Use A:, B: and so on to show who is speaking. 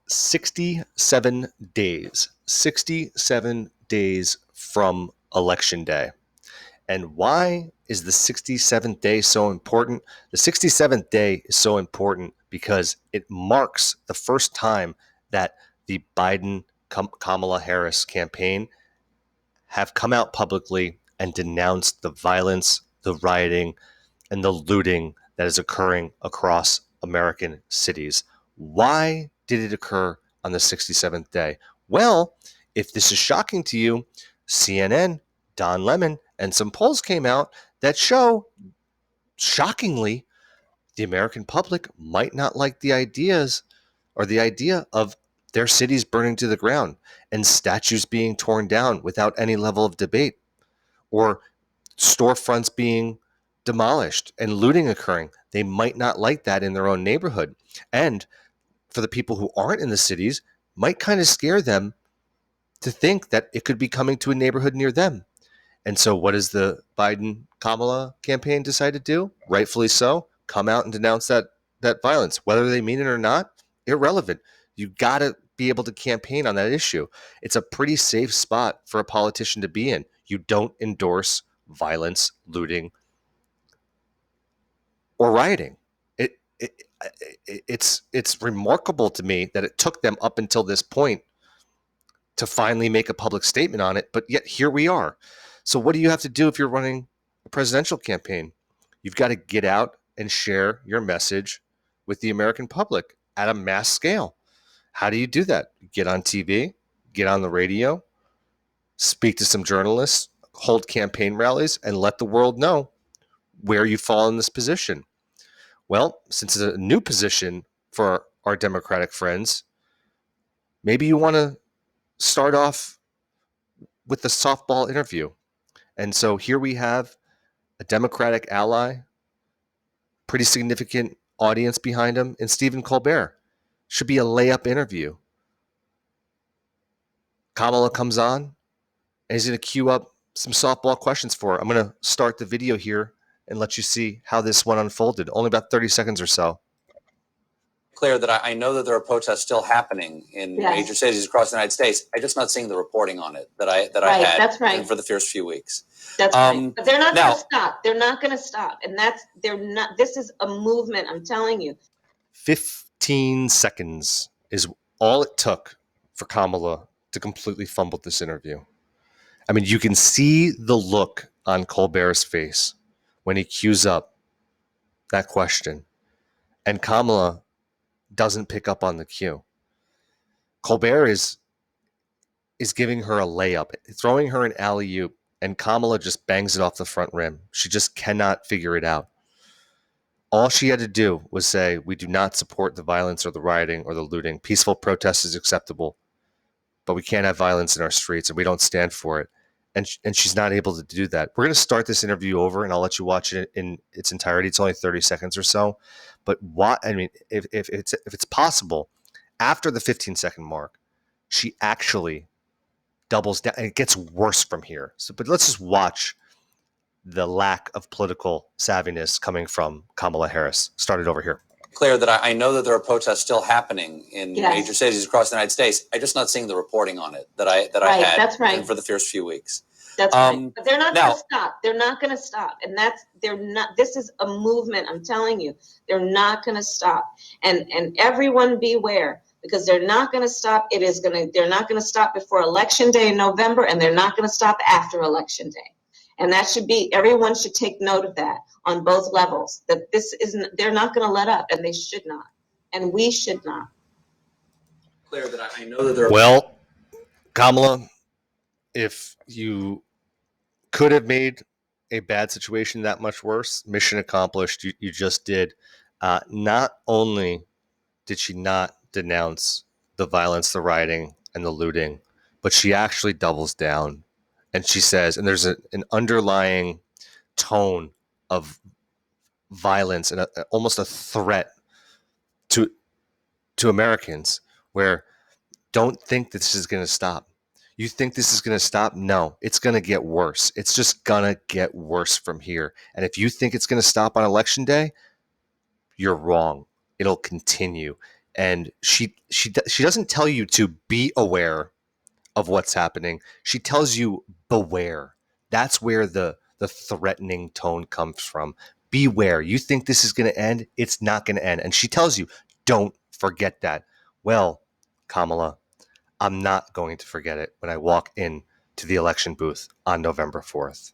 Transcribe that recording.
A: 67 days. 67 days from Election Day. And why is the 67th day so important? The 67th day is so important because it marks the first time that the Biden Kamala Harris campaign have come out publicly and denounced the violence, the rioting, and the looting that is occurring across American cities. Why did it occur on the 67th day? Well, if this is shocking to you, CNN, Don Lemon, and some polls came out that show, shockingly, the American public might not like the ideas or the idea of their cities burning to the ground and statues being torn down without any level of debate, or storefronts being demolished and looting occurring. They might not like that in their own neighborhood. And for the people who aren't in the cities, might kind of scare them to think that it could be coming to a neighborhood near them. And so what does the Biden Kamala campaign decide to do? Rightfully so, come out and denounce that violence. Whether they mean it or not, irrelevant. You got to be able to campaign on that issue. It's a pretty safe spot for a politician to be in. You don't endorse violence, looting, or rioting. It's remarkable to me that it took them up until this point to finally make a public statement on it, but yet here we are. So what do you have to do if you're running a presidential campaign? You've got to get out and share your message with the American public at a mass scale. How do you do that? Get on TV, get on the radio, speak to some journalists, hold campaign rallies, and let the world know where you fall in this position. Well, since it's a new position for our Democratic friends, maybe you want to start off with the softball interview. And so here we have a Democratic ally, pretty significant audience behind him, and Stephen Colbert. Should be a layup interview. Kamala comes on, and he's going to queue up some softball questions for her. I'm going to start the video here and let you see how this one unfolded. Only about 30 seconds or so.
B: Clear that I know that there are protests still happening in major cities across the United States. I'm just not seeing the reporting on it that I had
C: that's right.
B: for the first few weeks.
C: That's right. But they're not going to stop. They're not going to stop. And they're not. This is a movement, I'm telling you.
A: 15 seconds is all it took for Kamala to completely fumble this interview. I mean, you can see the look on Colbert's face when he cues up that question. And Kamala doesn't pick up on the cue. Colbert is giving her a layup, throwing her an alley-oop, and Kamala just bangs it off the front rim. She just cannot figure it out. All she had to do was say, we do not support the violence or the rioting or the looting. Peaceful protest is acceptable, but we can't have violence in our streets, and we don't stand for it. And she's not able to do that. We're going to start this interview over, and I'll let you watch it in its entirety. It's only 30 seconds or so. But what I mean, if it's possible, after the 15-second mark, she actually doubles down, and it gets worse from here. So, but let's just watch the lack of political savviness coming from Kamala Harris. Start it over here.
B: Clear that I know that there are protests still happening in major cities across the United States. I'm just not seeing the reporting on it that I had for the first few weeks.
C: That's right. But they're not going to stop. They're not going to stop. And they're not. This is a movement, I'm telling you. They're not going to stop. And everyone beware, because they're not going to stop. They're not going to stop before Election Day in November, and they're not going to stop after Election Day. And everyone should take note of that on both levels, that they're not going to let up, and they should not. And we should not.
B: Clear that I know that there are.
A: Well, Kamala, if you could have made a bad situation that much worse, mission accomplished. You just did. Not only did she not denounce the violence, the rioting, and the looting, but she actually doubles down. And she says, and there's an underlying tone of violence and almost a threat to Americans, where don't think this is going to stop. You think this is going to stop? No, it's going to get worse. It's just going to get worse from here. And if you think it's going to stop on Election Day, you're wrong. It'll continue. And she doesn't tell you to be aware of what's happening. She tells you beware. That's where the threatening tone comes from. Beware. You think this is going to end? It's not going to end. And she tells you, don't forget that. Well, Kamala, I'm not going to forget it when I walk in to the election booth on November 4th.